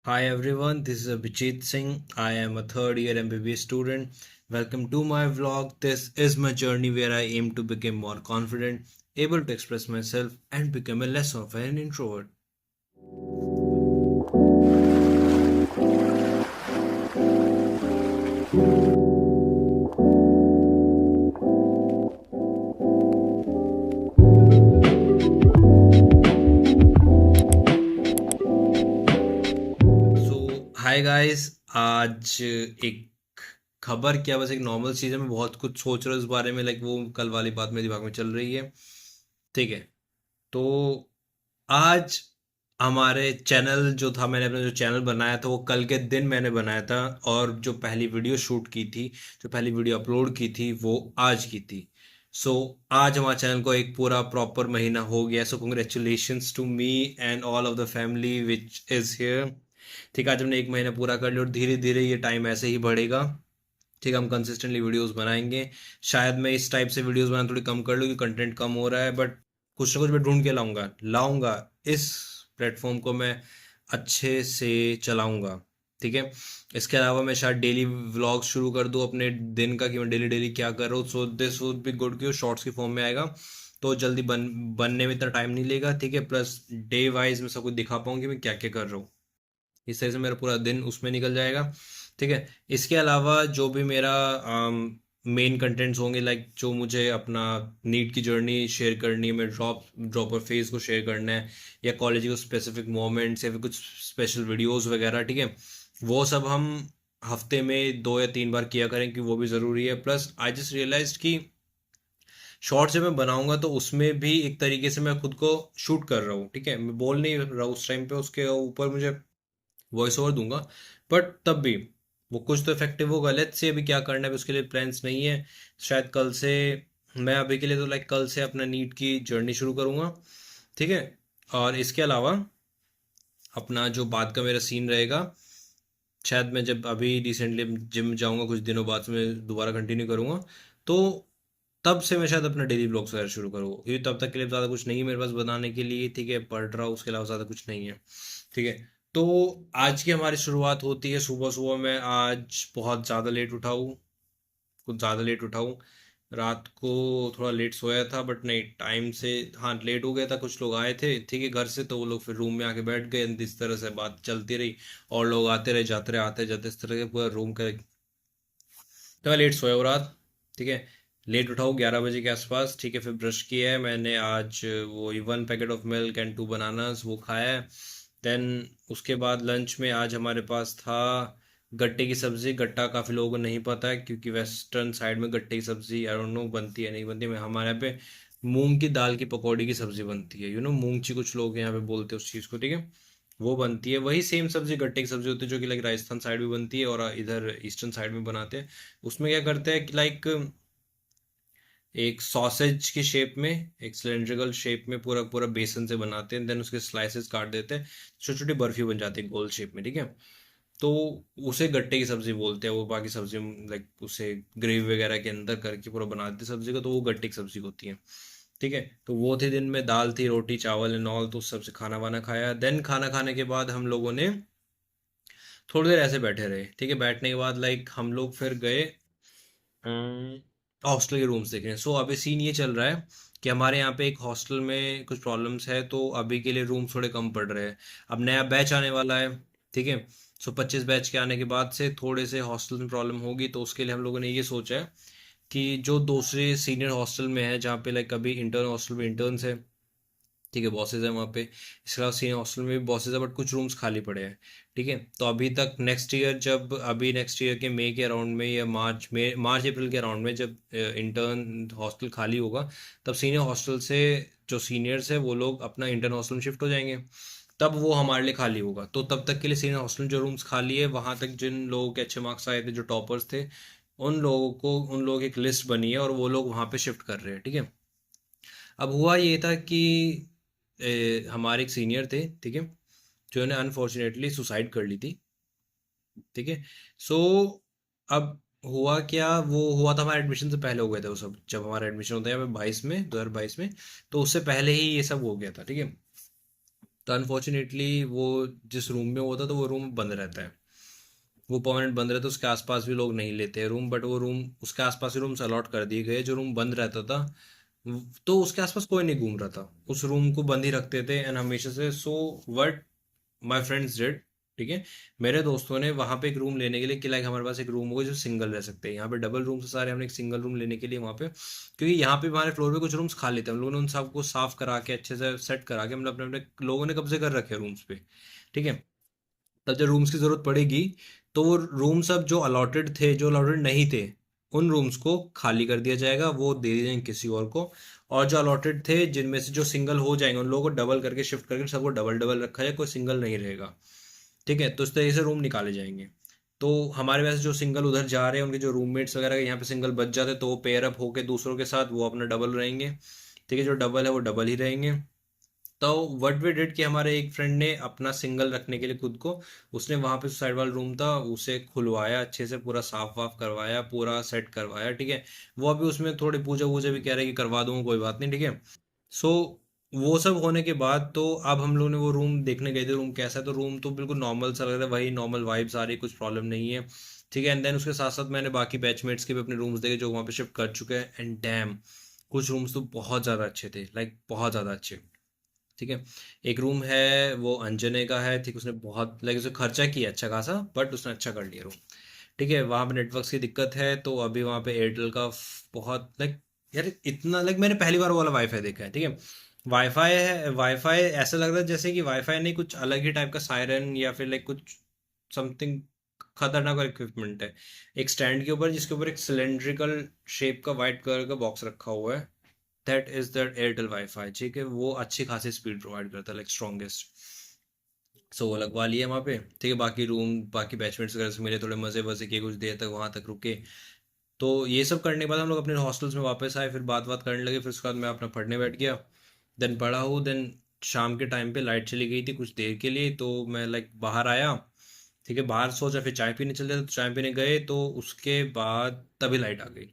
Hi everyone, this is Abhijit Singh. I am a third year MBBS student. Welcome to my vlog. This is my journey where I aim to become more confident, able to express myself, and become a less of an introvert. So hi guys, आज एक खबर क्या, बस एक normal चीज़ है। मैं बहुत कुछ सोच रहा हूँ इस बारे में, लाइक वो कल वाली बात मेरे दिमाग में चल रही है। ठीक है, तो आज हमारे चैनल जो था, मैंने अपना जो चैनल बनाया था वो कल के दिन मैंने बनाया था, और जो पहली वीडियो शूट की थी, जो पहली वीडियो अपलोड की थी वो आज की थी। सो आज हमारे चैनल को एक पूरा प्रॉपर महीना हो गया। So congratulations to me and all of the family which is here. ठीक है, आज हमने एक महीना पूरा कर लिया और धीरे धीरे ये टाइम ऐसे ही बढ़ेगा। ठीक है, हम कंसिस्टेंटली वीडियोस बनाएंगे। शायद मैं इस टाइप से वीडियोस बनाना थोड़ी कम कर लूँ क्योंकि कंटेंट कम हो रहा है, बट कुछ ना कुछ मैं ढूंढ के लाऊंगा लाऊंगा इस प्लेटफॉर्म को मैं अच्छे से चलाऊंगा। ठीक है, इसके अलावा मैं शायद डेली व्लॉग शुरू कर दूँ अपने दिन का, कि मैं डेली डेली क्या कर रहा हूँ। So this would be good कि शॉर्ट्स की फॉर्म में आएगा, तो जल्दी बनने में इतना टाइम नहीं लेगा। ठीक है, प्लस डे वाइज मैं सब कुछ दिखा पाऊंगी मैं क्या क्या कर रहा हूँ। इस तरह से मेरा पूरा दिन उसमें निकल जाएगा। ठीक है, इसके अलावा जो भी मेरा मेन कंटेंट्स होंगे, लाइक जो मुझे अपना नीट की जर्नी शेयर करनी है, मैं ड्रॉपर फेज को शेयर करना है, या कॉलेज के स्पेसिफिक मोमेंट्स या फिर कुछ स्पेशल वीडियोस वगैरह। ठीक है, वो सब हम हफ्ते में 2 या 3 बार किया करें कि वो भी ज़रूरी है। प्लस आई जस्ट रियलाइज कि शॉर्ट जब मैं बनाऊंगा तो उसमें भी एक तरीके से मैं खुद को शूट कर रहा हूँ। ठीक है, मैं बोल नहीं रहा हूँ उस टाइम पे, उसके ऊपर मुझे वॉइस ओवर दूंगा, बट तब भी वो कुछ तो इफेक्टिव होगा। लेट्स से अभी क्या करना है, अभी उसके लिए प्लान्स नहीं है। शायद कल से, मैं अभी के लिए तो लाइक कल से अपना नीट की जर्नी शुरू करूंगा। ठीक है, और इसके अलावा अपना जो बाद का मेरा सीन रहेगा, शायद मैं जब अभी रिसेंटली जिम जाऊंगा कुछ दिनों बाद से मैं दोबारा कंटिन्यू करूंगा, तो तब से मैं शायद अपना डेली ब्लॉग्स वगैरह शुरू करूँगा, क्योंकि तब तक के लिए ज़्यादा कुछ नहीं है मेरे पास बनाने के लिए। ठीक है, पढ़ रहा हूँ, उसके अलावा ज़्यादा कुछ नहीं है। ठीक है, तो आज की हमारी शुरुआत होती है सुबह सुबह। मैं आज बहुत ज़्यादा लेट उठा हूँ, कुछ ज़्यादा लेट उठा हूँ। रात को थोड़ा लेट सोया था, बट नहीं टाइम से, हाँ लेट हो गया था। कुछ लोग आए थे ठीक है घर से, तो वो लोग फिर रूम में आके बैठ गए, इस तरह से बात चलती रही, और लोग आते रहे जाते रहे, आते जाते, इस तरह के पूरा रूम का। तो मैं लेट सोया हूँ रात। ठीक है, लेट उठा हूँ 11 बजे के आसपास। ठीक है, फिर ब्रश किया है मैंने आज, वो 1 packet of milk and 2 bananas वो खाया है। देन उसके बाद लंच में आज हमारे पास था गट्टे की सब्ज़ी। गट्टा काफ़ी लोगों को नहीं पता है, क्योंकि वेस्टर्न साइड में गट्टे की सब्ज़ी आई डोंट नो बनती है नहीं बनती है। हमारे यहाँ पे मूंग की दाल की पकौड़ी की सब्ज़ी बनती है, मूंगची कुछ लोग यहाँ पे बोलते हैं उस चीज़ को। ठीक है, वो बनती है, वही सेम सब्जी गट्टे की सब्जी होती है, जो कि लाइक राजस्थान साइड भी बनती है और इधर ईस्टर्न साइड में बनाते हैं। उसमें क्या करते हैं कि लाइक एक सॉसेज की शेप में, एक सिलेंड्रिकल शेप में पूरा पूरा बेसन से बनाते हैं, देन उसके स्लाइसेस काट देते हैं, छोटी छोटी बर्फी बन जाती है गोल शेप में। ठीक है, तो उसे गट्टे की सब्जी बोलते हैं। वो बाकी सब्जी लाइक उसे ग्रेवी वगैरह के अंदर करके पूरा बनाते हैं सब्जी को, तो वो गट्टे की सब्जी होती है। ठीक है, तो वो थी दिन में, दाल थी, रोटी चावल एंड ऑल, तो उस सबसे खाना वाना खाया। देन खाना खाने के बाद हम लोगों ने थोड़ी देर ऐसे बैठे रहे। ठीक है, बैठने के बाद लाइक हम लोग फिर गए हॉस्टल के रूम्स देख रहे हैं। सो अभी सीन ये चल रहा है कि हमारे यहाँ पे एक हॉस्टल में कुछ प्रॉब्लम्स है, तो अभी के लिए रूम थोड़े कम पड़ रहे हैं। अब नया बैच आने वाला है। ठीक है, सो 25 बैच के आने के बाद से थोड़े से हॉस्टल में प्रॉब्लम होगी, तो उसके लिए हम लोगों ने ये सोचा है कि जो दूसरे सीनियर हॉस्टल में है, जहाँ पे लाइक अभी इंटर्न हॉस्टल में इंटर्न्स है, ठीक है, बॉसेज है वहाँ पे, इसके अलावा सीनियर हॉस्टल में भी बॉसेज है, बट कुछ रूम्स खाली पड़े हैं। ठीक है, तो अभी तक नेक्स्ट ईयर, जब अभी नेक्स्ट ईयर के मई के अराउंड में, या मार्च अप्रैल के अराउंड में, जब इंटर्न हॉस्टल खाली होगा, तब सीनियर हॉस्टल से जो सीनियर्स है वो लोग अपना इंटर्न हॉस्टल में शिफ्ट हो जाएंगे। तब वो हमारे लिए खाली होगा, तो तब तक के लिए सीनियर हॉस्टल में जो रूम्स खाली है, वहाँ तक जिन लोगों के अच्छे मार्क्स आए थे, जो टॉपर्स थे, उन लोगों की एक लिस्ट बनी है और वो लोग वहाँ पे शिफ्ट कर रहे हैं। ठीक है, अब हुआ ये था कि हमारे एक सीनियर थे, ठीक है, जो ने अनफॉर्चुनेटली सुसाइड कर ली थी। ठीक है, सो अब हुआ क्या, वो हुआ था हमारे एडमिशन से पहले हो गया था वो सब। जब हमारा एडमिशन होता है 22 में, 2022 में, तो उससे पहले ही ये सब हो गया था। ठीक है, तो अनफॉर्चुनेटली वो जिस रूम में होता तो वो रूम बंद रहता है, वो परमानेंट बंद रहता है, उसके आसपास भी लोग नहीं लेते हैं रूम, बट वो रूम उसके आसपास ही रूम्स अलॉट कर दिए गए, जो रूम बंद रहता था तो उसके आसपास कोई नहीं घूम रहा था, उस रूम को बंद ही रखते थे एंड हमेशा से। So what my friends did, ठीक है, मेरे दोस्तों ने वहां पे एक रूम लेने के लिए कि लाइक हमारे पास एक रूम होगा जो सिंगल रह सकते हैं, यहाँ पे डबल रूम से सारे, हमने एक सिंगल रूम लेने के लिए वहाँ पे, क्योंकि यहाँ पे हमारे फ्लोर पे कुछ रूम्स खाली थे, हम लोगों ने उन सबको साफ करा के अच्छे से सेट करा के, मतलब अपने अपने लोगों ने कब्जे कर रखे रूम्स पे, ठीक है। तब जब रूम्स की ज़रूरत पड़ेगी तो वो रूम्स अब जो अलॉटेड थे, जो अलॉटेड नहीं थे, उन रूम्स को खाली कर दिया जाएगा, वो दे दिए जाएंगे किसी और को, और जो अलॉटेड थे जिनमें से जो सिंगल हो जाएंगे उन लोगों को डबल करके शिफ्ट करके सबको डबल डबल रखा जाए, कोई सिंगल नहीं रहेगा, ठीक है। तो इस तरीके से रूम निकाले जाएंगे। तो हमारे वैसे जो सिंगल उधर जा रहे हैं उनके जो रूममेट्स वगैरह यहाँ पे सिंगल बच जाते तो वो पेयर अप होके दूसरों के साथ वो अपना डबल रहेंगे, ठीक है, जो डबल है वो डबल ही रहेंगे। तो व्हाट वी डिड कि हमारे एक फ्रेंड ने अपना सिंगल रखने के लिए खुद को, उसने वहां पे साइड वाला रूम था उसे खुलवाया अच्छे से, पूरा साफ वाफ करवाया, पूरा सेट करवाया, ठीक है। वो अभी उसमें थोड़ी पूजा वूजा भी कह रहे हैं कि करवा दूंगा, कोई बात नहीं, ठीक है। सो वो सब होने के बाद तो अब हम लोग ने वो रूम देखने गए थे, रूम कैसा है, तो रूम तो बिल्कुल नॉर्मल सा लग रहा है, वही नॉर्मल वाइब्स आ रही, कुछ प्रॉब्लम नहीं है, ठीक है। एंड देन उसके साथ साथ मैंने बाकी बैचमेट्स के भी अपने रूम्स देखे जो वहाँ पे शिफ्ट कर चुके हैं, एंड डैम कुछ रूम्स तो बहुत ज़्यादा अच्छे थे, लाइक बहुत ज़्यादा अच्छे, ठीक है। एक रूम है वो अंजने का है, ठीक, उसने बहुत लाइक उसे खर्चा किया अच्छा खासा, बट उसने अच्छा कर लिया रूम, ठीक है। वहाँ पे नेटवर्क्स की दिक्कत है तो अभी वहाँ पे एयरटेल का बहुत लाइक, यार इतना लाइक मैंने पहली बार वो वाला वाईफाई देखा है, ठीक है। वाईफाई है, वाईफाई ऐसा लग रहा है जैसे कि वाईफाई नहीं, कुछ अलग ही टाइप का सायरन या फिर लाइक कुछ समथिंग खतरनाक इक्विपमेंट है। एक स्टैंड के ऊपर जिसके ऊपर एक सिलेंड्रिकल शेप का वाइट कलर का बॉक्स रखा हुआ है, that is that Airtel wifi, ठीक है। वो अच्छी खासी स्पीड प्रोवाइड करता है, लाइक स्ट्रॉन्गेस्ट। सो वो लगवा लिए वहाँ पे, ठीक है। बाकी रूम बाकी बैचमेट्स वगैरह से मिले, थोड़े मज़े वज़े किए, कुछ देर तक वहाँ तक रुके। तो ये सब करने के बाद हम लोग अपने हॉस्टल्स में वापस आए, फिर बात बात करने लगे, फिर उसके बाद मैं अपना पढ़ने बैठ गया। देन पढ़ा हूँ, देन शाम के टाइम पे लाइट चली गई थी कुछ देर के लिए, तो मैं लाइक बाहर आया, ठीक है। बाहर सोचा फिर चाय पीने चलते, तो चाय पीने गए तो उसके बाद तभी लाइट आ गई।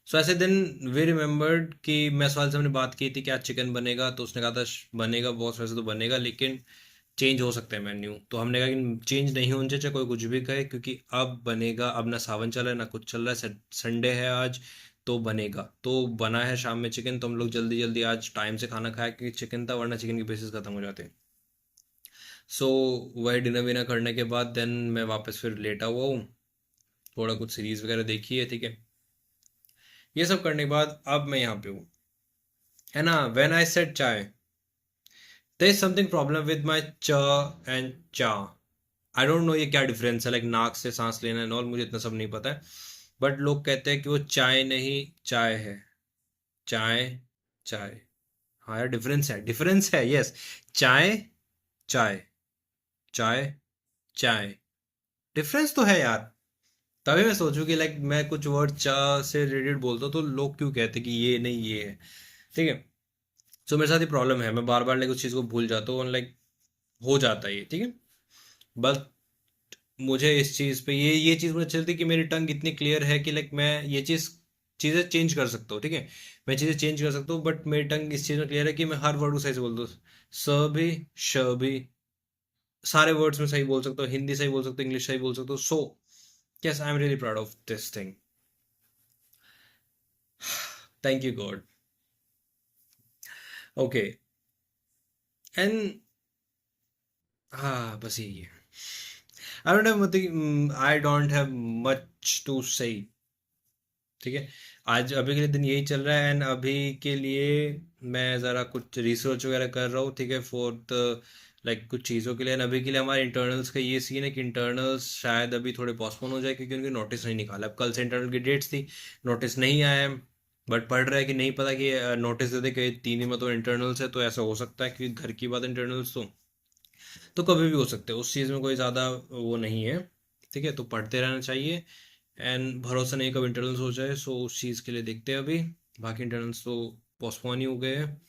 सो ऐसे दिन वी रिमेम्बर्ड कि मैं सवाल से हमने बात की थी कि आज चिकन बनेगा, तो उसने कहा था बनेगा बॉस, वैसे तो बनेगा लेकिन चेंज हो सकता है मेन्यू, तो हमने कहा कि चेंज नहीं होना चाहिए चाहे कोई कुछ भी कहे, क्योंकि अब बनेगा, अब ना सावन चल रहा है ना कुछ चल रहा है, संडे है आज, तो बनेगा, तो बना है शाम में चिकन, तो हम लोग जल्दी जल्दी आज टाइम से खाना खाया क्योंकि चिकन था, वरना चिकन के पीसेस खत्म हो जाते। सो वही डिनर विनर करने के बाद देन मैं वापस फिर लेटा हुआ हूँ, थोड़ा कुछ सीरीज वगैरह देखी है, ठीक है। ये सब करने के बाद अब मैं यहाँ पे हूँ, है ना। When I said chai, there is something problem with my च एंड चा। आई डोंट नो ये क्या डिफरेंस है, लाइक नाक से सांस लेना एंड ऑल, मुझे इतना सब नहीं पता है, बट लोग कहते हैं कि वो चाय नहीं चाय है, चाय चाय। हाँ यार डिफरेंस है, यस। चाय चाय, चाय चाय, डिफरेंस तो है यार। तभी मैं सोचूं कि लाइक मैं कुछ वर्ड चा से रिलेटेड बोलता हूँ तो लोग क्यों कहते हैं कि ये नहीं ये है, ठीक है। सो मेरे साथ ये प्रॉब्लम है, मैं बार बार लाइक उस चीज़ को भूल जाता हूँ, लाइक हो जाता है ये, ठीक है। बस मुझे इस चीज़ पे ये चीज़ मुझे चलती कि मेरी टंग इतनी क्लियर है कि लाइक मैं ये चीज़ें चेंज कर सकता हूँ, ठीक है। मैं चीज़ें चेंज कर सकता हूँ, बट मेरी टंग इस चीज़ में क्लियर है कि मैं हर वर्ड को सही से बोलता हूँ, स भी, श भी, सारे वर्ड्स में सही बोल सकता हूँ, हिंदी सही बोल सकता हूँ, इंग्लिश सही बोल सकता हूँ। So yes, I am really proud of this thing. Thank you God. Okay, and हाँ बस यही है। I don't have much to say, ठीक है। आज अभी के लिए दिन यही चल रहा है, एंड अभी के लिए मैं ज़रा कुछ रिसर्च वगैरह कर रहा हूँ, ठीक है, फॉर द लाइक कुछ चीज़ों के लिए। एंड अभी के लिए हमारे इंटरनल्स का ये सीन है कि इंटरनल्स शायद अभी थोड़े पोस्टपोन हो जाए, क्योंकि उनकी नोटिस नहीं निकाला। अब कल से इंटरनल की डेट्स थी, नोटिस नहीं आया है, बट पढ़ रहा है कि नहीं पता कि नोटिस दे दे कि 3 ही में तो इंटरनल्स है, तो ऐसा हो सकता है क्योंकि घर की बात इंटरनल्स तो कभी भी हो सकते हैं, उस चीज़ में कोई ज़्यादा वो नहीं है, ठीक है। तो पढ़ते रहना चाहिए, एंड भरोसा नहीं कब इंटरनल्स हो जाए, सो उस चीज़ के लिए देखते हैं अभी। बाकी इंटरनल्स तो पोस्टपोन ही हो गए हैं,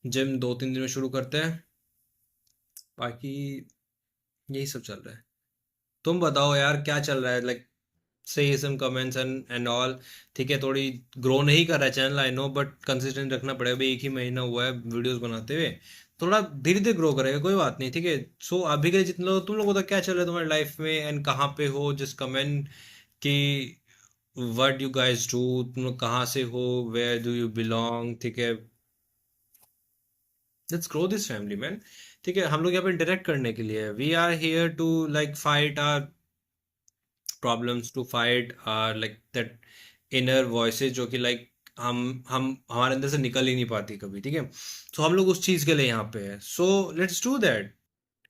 जिम 2-3 दिन में शुरू करते हैं। बाकी यही सब चल रहा है। तुम बताओ यार क्या चल रहा है, लाइक से सम कमेंट्स एंड ऑल, ठीक है। थोड़ी ग्रो नहीं कर रहा है channel, I know, but consistent रखना पड़ेगा, अभी 1 ही महीना हुआ है वीडियोस बनाते हुए, थोड़ा धीरे धीरे ग्रो करेगा, कोई बात नहीं, ठीक है। सो अभी के जितने लोग, तुम लोगों को तो क्या चल रहा है तुम्हारी लाइफ में एंड कहाँ पे हो, जस्ट कमेंट कि व्हाट यू गाइस डू, तुम लोग कहाँ से हो, वेयर डू यू बिलोंग, ठीक है। Let's grow this family man, ठीक है। हम लोग यहाँ पे इंटरेक्ट करने के लिए, we are here to like fight our problems, to fight our like that inner voices जो कि लाइक हम हमारे अंदर से निकल ही नहीं पाती कभी, ठीक है। सो हम लोग उस चीज़ के लिए यहाँ पे है, so let's do that,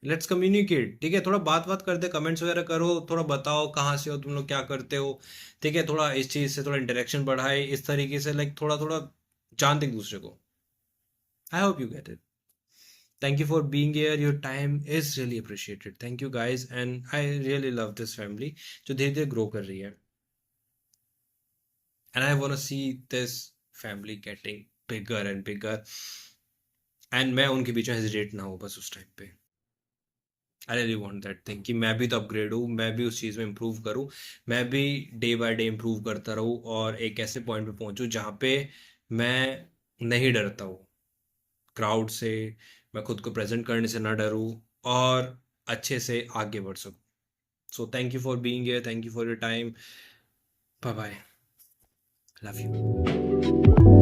let's communicate, ठीक है। थोड़ा बात बात करते, कमेंट्स वगैरह करो, थोड़ा बताओ कहाँ से हो तुम लोग, क्या करते हो, ठीक है। थोड़ा इस चीज़ से थोड़ा इंटरेक्शन बढ़ाए इस तरीके से, लाइक थोड़ा थोड़ा जानते एक दूसरे को। I hope you get it. Thank you for being here. Your time is really appreciated. Thank you guys, and I really love this family जो धीरे धीरे ग्रो कर रही है, and I want to see this family getting bigger and bigger, and मैं उनके बीच में hesitate ना हो बस उस टाइम पे। I really want that thing कि मैं भी तो अपग्रेड हूँ, मैं भी उस चीज़ में इम्प्रूव करूँ, मैं भी डे बाय डे इम्प्रूव करता रहूँ और एक ऐसे पॉइंट पे पहुँचूँ जहाँ पे मैं नहीं डरता हूँ क्राउड से, मैं खुद को प्रेजेंट करने से ना डरूँ और अच्छे से आगे बढ़ सकूँ। So thank you for being here, thank you for your time, bye bye, love you.